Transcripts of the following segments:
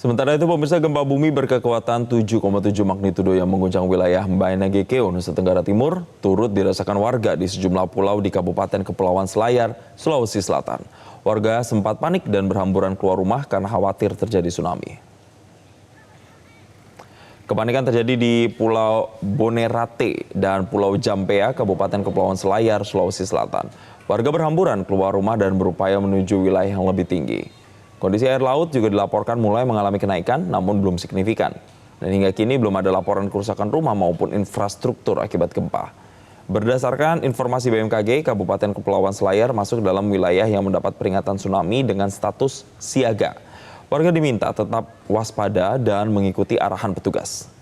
Sementara itu pemirsa, gempa bumi berkekuatan 7,7 magnitudo yang mengguncang wilayah Mbaena Gekeo, Nusa Tenggara Timur, turut dirasakan warga di sejumlah pulau di Kabupaten Kepulauan Selayar, Sulawesi Selatan. Warga sempat panik dan berhamburan keluar rumah karena khawatir terjadi tsunami. Kepanikan terjadi di Pulau Bonerate dan Pulau Jampea, Kabupaten Kepulauan Selayar, Sulawesi Selatan. Warga berhamburan keluar rumah dan berupaya menuju wilayah yang lebih tinggi. Kondisi air laut juga dilaporkan mulai mengalami kenaikan, namun belum signifikan. Dan hingga kini belum ada laporan kerusakan rumah maupun infrastruktur akibat gempa. Berdasarkan informasi BMKG, Kabupaten Kepulauan Selayar masuk dalam wilayah yang mendapat peringatan tsunami dengan status siaga. Warga diminta tetap waspada dan mengikuti arahan petugas.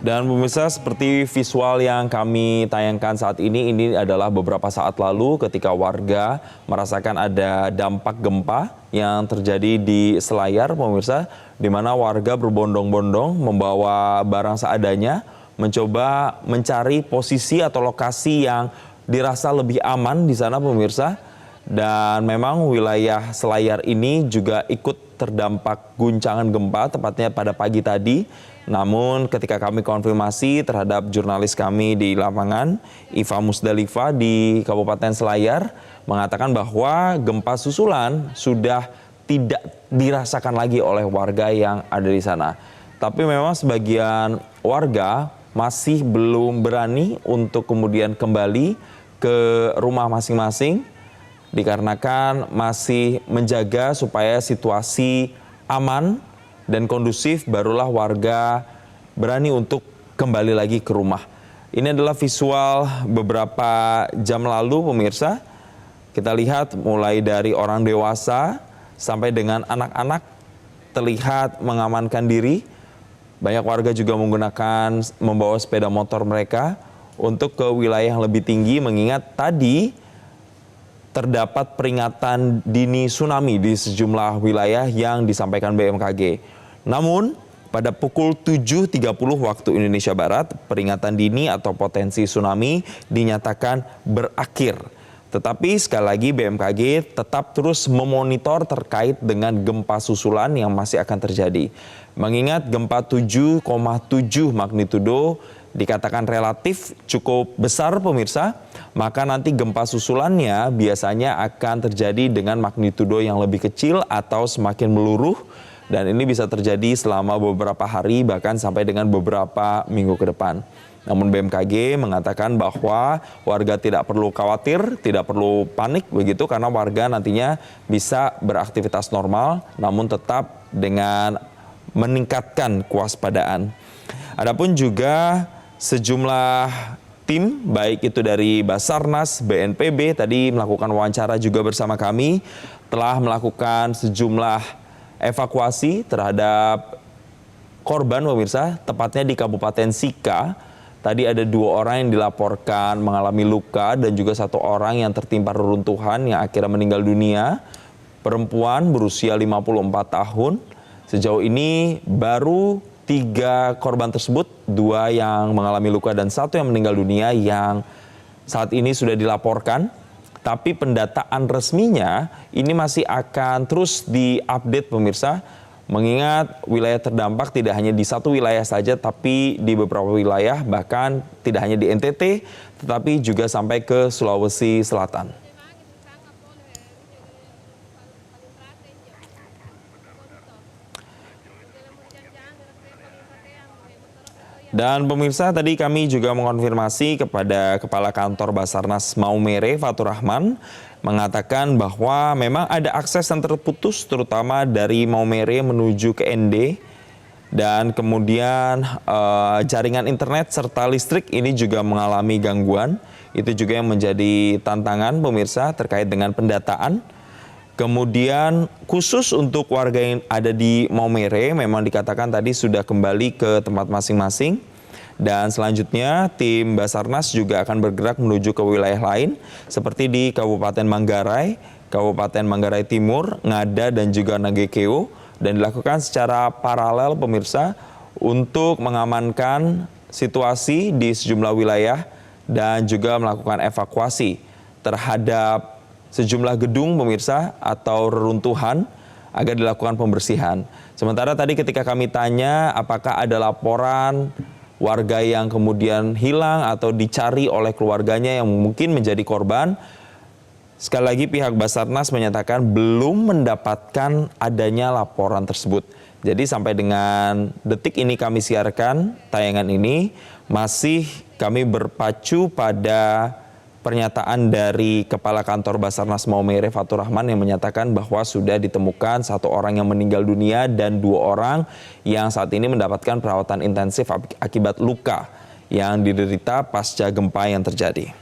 Dan pemirsa, seperti visual yang kami tayangkan saat ini adalah beberapa saat lalu ketika warga merasakan ada dampak gempa yang terjadi di Selayar, pemirsa, di mana warga berbondong-bondong membawa barang seadanya, mencoba mencari posisi atau lokasi yang dirasa lebih aman di sana, pemirsa. Dan memang wilayah Selayar ini juga ikut terdampak guncangan gempa, tepatnya pada pagi tadi. Namun ketika kami konfirmasi terhadap jurnalis kami di lapangan, Iva Musdalifa di Kabupaten Selayar, mengatakan bahwa gempa susulan sudah tidak dirasakan lagi oleh warga yang ada di sana. Tapi memang sebagian warga masih belum berani untuk kemudian kembali ke rumah masing-masing, dikarenakan masih menjaga supaya situasi aman dan kondusif, barulah warga berani untuk kembali lagi ke rumah. Ini adalah visual beberapa jam lalu, pemirsa. Kita lihat mulai dari orang dewasa sampai dengan anak-anak terlihat mengamankan diri. Banyak warga juga membawa sepeda motor mereka untuk ke wilayah yang lebih tinggi, mengingat tadi terdapat peringatan dini tsunami di sejumlah wilayah yang disampaikan BMKG. Namun, pada pukul 7.30 waktu Indonesia Barat, peringatan dini atau potensi tsunami dinyatakan berakhir. Tetapi sekali lagi BMKG tetap terus memonitor terkait dengan gempa susulan yang masih akan terjadi. Mengingat gempa 7,7 magnitudo dikatakan relatif cukup besar, pemirsa, maka nanti gempa susulannya biasanya akan terjadi dengan magnitudo yang lebih kecil atau semakin meluruh, dan ini bisa terjadi selama beberapa hari bahkan sampai dengan beberapa minggu ke depan. Namun BMKG mengatakan bahwa warga tidak perlu khawatir, tidak perlu panik begitu, karena warga nantinya bisa beraktivitas normal namun tetap dengan meningkatkan kewaspadaan. Adapun juga sejumlah tim, baik itu dari Basarnas, BNPB, tadi melakukan wawancara juga bersama kami, telah melakukan sejumlah evakuasi terhadap korban, pemirsa, tepatnya di Kabupaten Sika. Tadi ada 2 orang yang dilaporkan mengalami luka dan juga 1 orang yang tertimpa reruntuhan yang akhirnya meninggal dunia. Perempuan berusia 54 tahun. Sejauh ini baru 3 korban tersebut, 2 yang mengalami luka dan 1 yang meninggal dunia yang saat ini sudah dilaporkan. Tapi pendataan resminya ini masih akan terus diupdate, pemirsa. Mengingat wilayah terdampak tidak hanya di 1 wilayah saja, tapi di beberapa wilayah, bahkan tidak hanya di NTT, tetapi juga sampai ke Sulawesi Selatan. Dan pemirsa, tadi kami juga mengonfirmasi kepada Kepala Kantor Basarnas Maumere, Fatur Rahman, mengatakan bahwa memang ada akses yang terputus, terutama dari Maumere menuju ke ND. Dan kemudian jaringan internet serta listrik ini juga mengalami gangguan. Itu juga yang menjadi tantangan, pemirsa, terkait dengan pendataan. Kemudian khusus untuk warga yang ada di Maumere memang dikatakan tadi sudah kembali ke tempat masing-masing. Dan selanjutnya tim Basarnas juga akan bergerak menuju ke wilayah lain seperti di Kabupaten Manggarai, Kabupaten Manggarai Timur, Ngada dan juga Nagekeo. Dan dilakukan secara paralel, pemirsa, untuk mengamankan situasi di sejumlah wilayah dan juga melakukan evakuasi terhadap sejumlah gedung pemirsa atau reruntuhan agar dilakukan pembersihan. Sementara tadi ketika kami tanya apakah ada laporan warga yang kemudian hilang atau dicari oleh keluarganya yang mungkin menjadi korban, sekali lagi pihak Basarnas menyatakan belum mendapatkan adanya laporan tersebut. Jadi sampai dengan detik ini kami siarkan tayangan ini, masih kami berpacu pada pernyataan dari Kepala Kantor Basarnas Maumere Fatur Rahman yang menyatakan bahwa sudah ditemukan 1 orang yang meninggal dunia dan 2 orang yang saat ini mendapatkan perawatan intensif akibat luka yang diderita pasca gempa yang terjadi.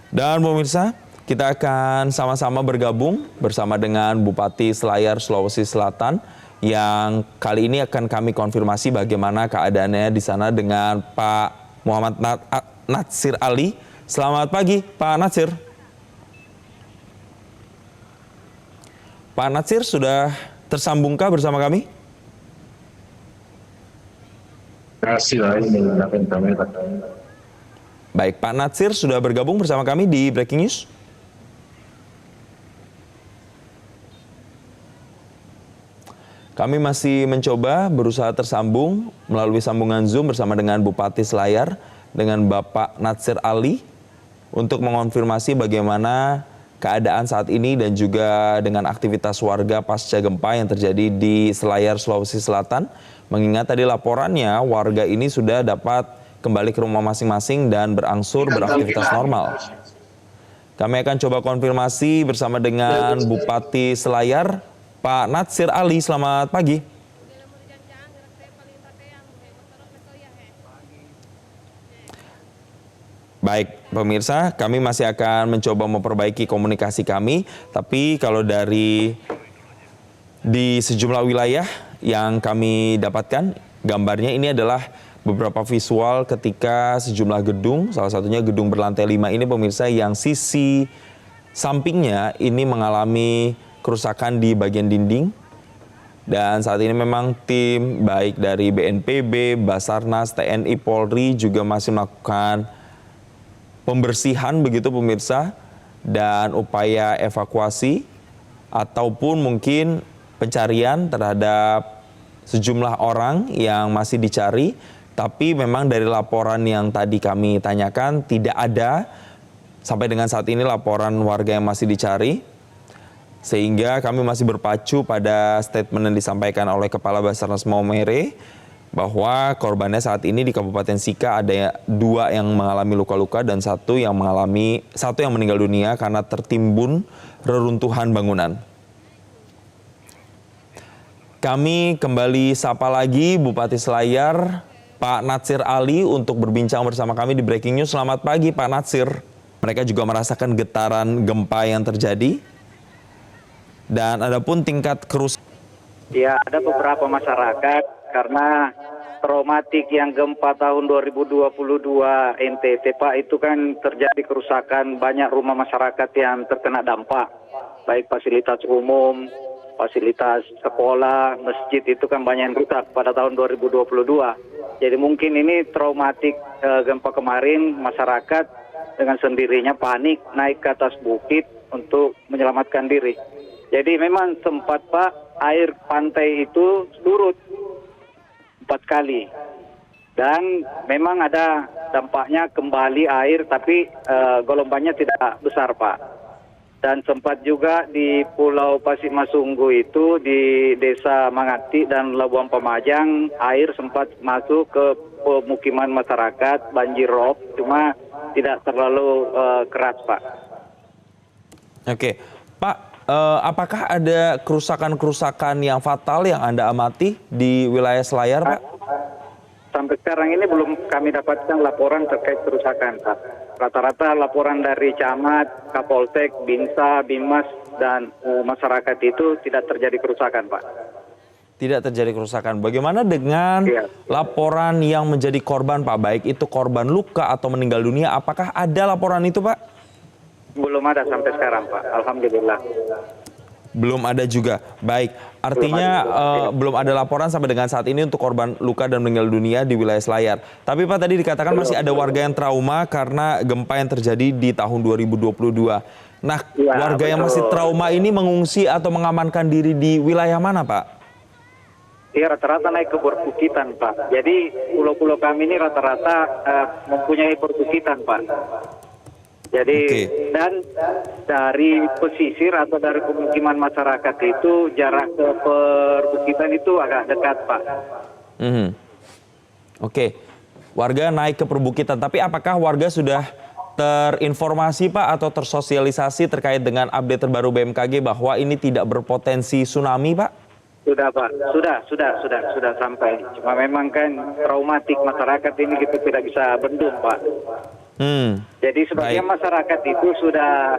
Dan pemirsa, kita akan sama-sama bergabung bersama dengan Bupati Selayar, Sulawesi Selatan yang kali ini akan kami konfirmasi bagaimana keadaannya di sana dengan Pak Muhammad Natsir Ali. Selamat pagi, Pak Natsir. Pak Natsir sudah tersambungkah bersama kami? Baik, Pak Natsir sudah bergabung bersama kami di Breaking News. Kami masih mencoba berusaha tersambung melalui sambungan Zoom bersama dengan Bupati Selayar, dengan Bapak Natsir Ali, untuk mengonfirmasi bagaimana keadaan saat ini dan juga dengan aktivitas warga pasca gempa yang terjadi di Selayar, Sulawesi Selatan. Mengingat tadi laporannya warga ini sudah dapat kembali ke rumah masing-masing dan berangsur beraktivitas normal. Kami akan coba konfirmasi bersama dengan Bupati Selayar, Pak Natsir Ali. Selamat pagi. Baik, pemirsa, kami masih akan mencoba memperbaiki komunikasi kami. Tapi kalau di sejumlah wilayah yang kami dapatkan, gambarnya ini adalah beberapa visual ketika sejumlah gedung, salah satunya gedung berlantai 5 ini pemirsa, yang sisi sampingnya ini mengalami kerusakan di bagian dinding. Dan saat ini memang tim baik dari BNPB, Basarnas, TNI, Polri juga masih melakukan pembersihan begitu pemirsa, dan upaya evakuasi ataupun mungkin pencarian terhadap sejumlah orang yang masih dicari. Tapi memang dari laporan yang tadi kami tanyakan tidak ada sampai dengan saat ini laporan warga yang masih dicari. Sehingga kami masih berpacu pada statement yang disampaikan oleh Kepala Basarnas Maumere bahwa korbannya saat ini di Kabupaten Sika ada 2 yang mengalami luka-luka dan 1 yang meninggal dunia karena tertimbun reruntuhan bangunan. Kami kembali sapa lagi Bupati Selayar, Pak Natsir Ali, untuk berbincang bersama kami di Breaking News. Selamat pagi Pak Natsir. Mereka juga merasakan getaran gempa yang terjadi. Dan ada pun tingkat kerusakan. Ya, ada beberapa masyarakat karena traumatik yang gempa tahun 2022 NTT Pak, itu kan terjadi kerusakan banyak rumah masyarakat yang terkena dampak. Baik fasilitas umum, fasilitas sekolah, masjid itu kan banyak yang rusak pada tahun 2022. Jadi mungkin ini traumatik gempa kemarin, masyarakat dengan sendirinya panik naik ke atas bukit untuk menyelamatkan diri. Jadi memang sempat Pak, air pantai itu surut 4 kali. Dan memang ada dampaknya kembali air, tapi gelombangnya tidak besar Pak. Dan sempat juga di Pulau Pasir Masunggu itu, di Desa Mangati dan Labuan Pamajang, air sempat masuk ke pemukiman masyarakat, banjir rob, cuma tidak terlalu keras Pak. Oke, Pak. Apakah ada kerusakan-kerusakan yang fatal yang Anda amati di wilayah Selayar, Pak? Sampai sekarang ini belum kami dapatkan laporan terkait kerusakan, Pak. Rata-rata laporan dari Camat, Kapolsek, Binsa, Bimas, dan masyarakat itu tidak terjadi kerusakan, Pak. Tidak terjadi kerusakan. Bagaimana dengan laporan yang menjadi korban, Pak? Baik itu korban luka atau meninggal dunia, apakah ada laporan itu, Pak? Belum ada sampai sekarang Pak, alhamdulillah. Belum ada juga. Baik, artinya belum ada laporan sampai dengan saat ini untuk korban luka dan meninggal dunia di wilayah Selayar. Tapi Pak tadi dikatakan masih ada warga yang trauma karena gempa yang terjadi di tahun 2022. Nah, Ya, warga yang masih betul. trauma ini mengungsi atau mengamankan diri di wilayah mana, Pak? Iya, rata-rata naik ke perbukitan, Pak. Jadi pulau-pulau kami ini rata-rata mempunyai perbukitan, Pak. Jadi Oke. dan dari pesisir atau dari pemukiman masyarakat itu jarak ke perbukitan itu agak dekat, Pak. Mhm. Oke, warga naik ke perbukitan. Tapi apakah warga sudah terinformasi Pak atau tersosialisasi terkait dengan update terbaru BMKG bahwa ini tidak berpotensi tsunami, Pak? Sudah, Pak. Sudah sampai. Cuma memang kan traumatik masyarakat ini kita tidak bisa bendung, Pak. Jadi sebagian masyarakat itu sudah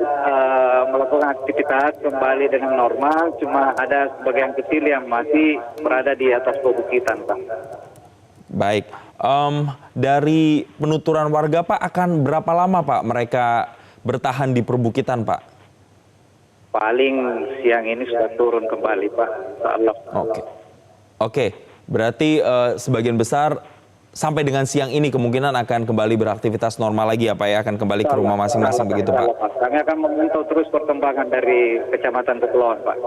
melakukan aktivitas kembali dengan normal, cuma ada sebagian kecil yang masih berada di atas perbukitan, Pak. Baik, dari penuturan warga Pak akan berapa lama Pak mereka bertahan di perbukitan Pak? Paling siang ini sudah turun kembali, Pak. Insyaallah. Oke, berarti sebagian besar sampai dengan siang ini kemungkinan akan kembali beraktivitas normal lagi ya Pak ya, akan kembali ke rumah masing-masing begitu Pak? Kami akan memantau terus perkembangan dari Kecamatan Kepulauan, Pak.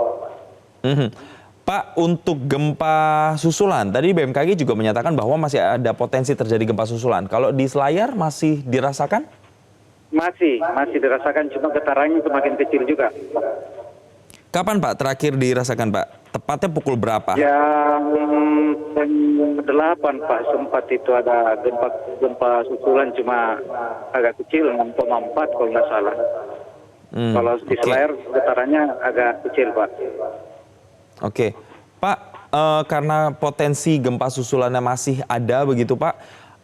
Pak, untuk gempa susulan, tadi BMKG juga menyatakan bahwa masih ada potensi terjadi gempa susulan. Kalau di Selayar masih dirasakan? Masih dirasakan, cuma getarannya semakin kecil juga. Kapan Pak terakhir dirasakan Pak? Tepatnya pukul berapa? Yang 8 Pak, sempat itu ada gempa susulan cuma agak kecil, 6,4 kalau nggak salah. Kalau di Selayar getarannya agak kecil, Pak. Oke, Pak, karena potensi gempa susulannya masih ada begitu Pak,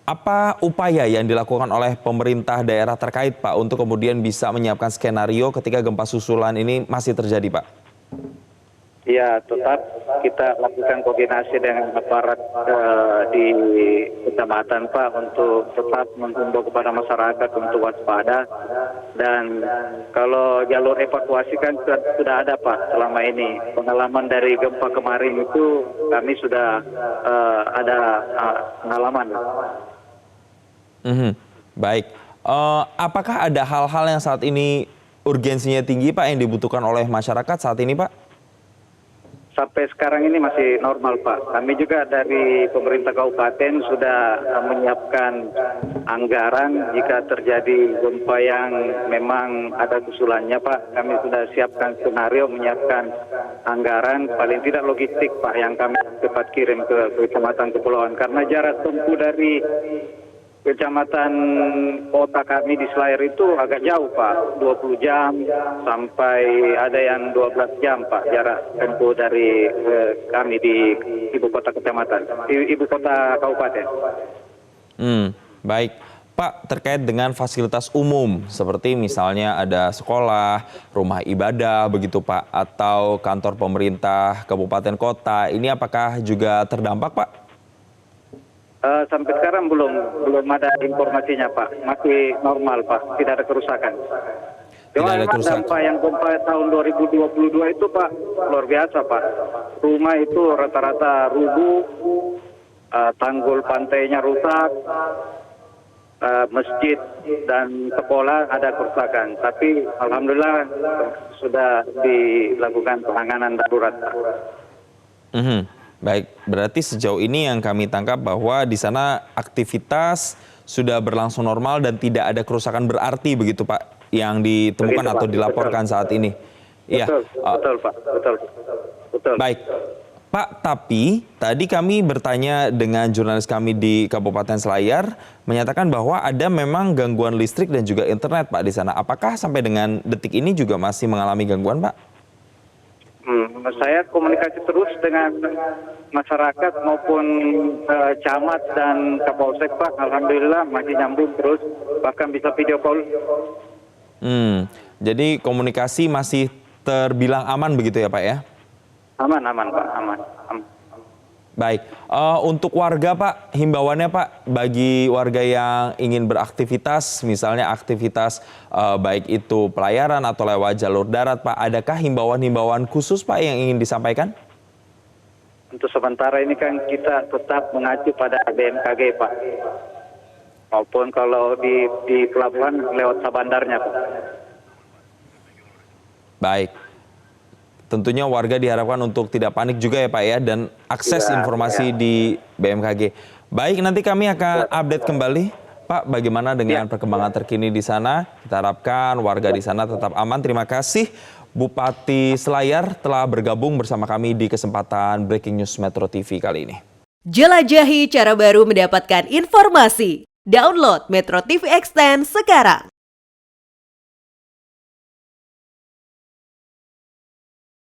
apa upaya yang dilakukan oleh pemerintah daerah terkait Pak untuk kemudian bisa menyiapkan skenario ketika gempa susulan ini masih terjadi Pak? Ya, tetap kita lakukan koordinasi dengan aparat di kecamatan, Pak, untuk tetap menghimbau kepada masyarakat untuk waspada. Dan kalau jalur evakuasi kan sudah ada, Pak, selama ini. Pengalaman dari gempa kemarin itu kami sudah ada pengalaman. Baik, apakah ada hal-hal yang saat ini urgensinya tinggi Pak yang dibutuhkan oleh masyarakat saat ini Pak? Sampai sekarang ini masih normal, Pak. Kami juga dari pemerintah kabupaten sudah menyiapkan anggaran jika terjadi gempa yang memang ada susulannya, Pak. Kami sudah siapkan skenario, menyiapkan anggaran, paling tidak logistik, Pak, yang kami cepat kirim ke Kecamatan Kepulauan. Karena jarak tempuh dari Kecamatan kota kami di Selayar itu agak jauh, Pak. 20 jam sampai ada yang 12 jam, Pak, jarak tempuh dari kami di ibu kota kecamatan, ibu kota kabupaten. Baik. Pak, terkait dengan fasilitas umum seperti misalnya ada sekolah, rumah ibadah begitu Pak, atau kantor pemerintah kabupaten kota, ini apakah juga terdampak Pak? Sampai sekarang belum ada informasinya, Pak. Masih normal, Pak. Tidak ada kerusakan. Cuma memang gempa tahun 2022 itu, Pak, luar biasa, Pak. Rumah itu rata-rata rubuh, tanggul pantainya rusak, masjid dan sekolah ada kerusakan. Tapi alhamdulillah sudah dilakukan penanganan darurat, Pak. Baik, berarti sejauh ini yang kami tangkap bahwa di sana aktivitas sudah berlangsung normal dan tidak ada kerusakan berarti begitu Pak yang ditemukan Begitu, atau Pak. dilaporkan saat ini. Betul, Pak. Betul. Baik, Pak, tapi tadi kami bertanya dengan jurnalis kami di Kabupaten Selayar menyatakan bahwa ada memang gangguan listrik dan juga internet Pak di sana. Apakah sampai dengan detik ini juga masih mengalami gangguan Pak? Saya komunikasi terus dengan masyarakat maupun camat dan kapolsek, Pak. Alhamdulillah masih nyambung terus, bahkan bisa video call. Jadi komunikasi masih terbilang aman begitu ya Pak ya? Aman, Pak, aman. Baik, untuk warga Pak, himbauannya Pak, bagi warga yang ingin beraktivitas, misalnya aktivitas baik itu pelayaran atau lewat jalur darat Pak, adakah himbauan-himbauan khusus Pak yang ingin disampaikan? Untuk sementara ini kan kita tetap mengacu pada BMKG, Pak. Maupun kalau di pelabuhan lewat sabandarnya, Pak. Baik, tentunya warga diharapkan untuk tidak panik juga ya Pak ya, dan akses informasi di BMKG. Baik, nanti kami akan update kembali Pak bagaimana dengan perkembangan terkini di sana. Kita harapkan warga di sana tetap aman. Terima kasih Bupati Selayar telah bergabung bersama kami di kesempatan Breaking News Metro TV kali ini. Jelajahi cara baru mendapatkan informasi. Download Metro TV Extend sekarang.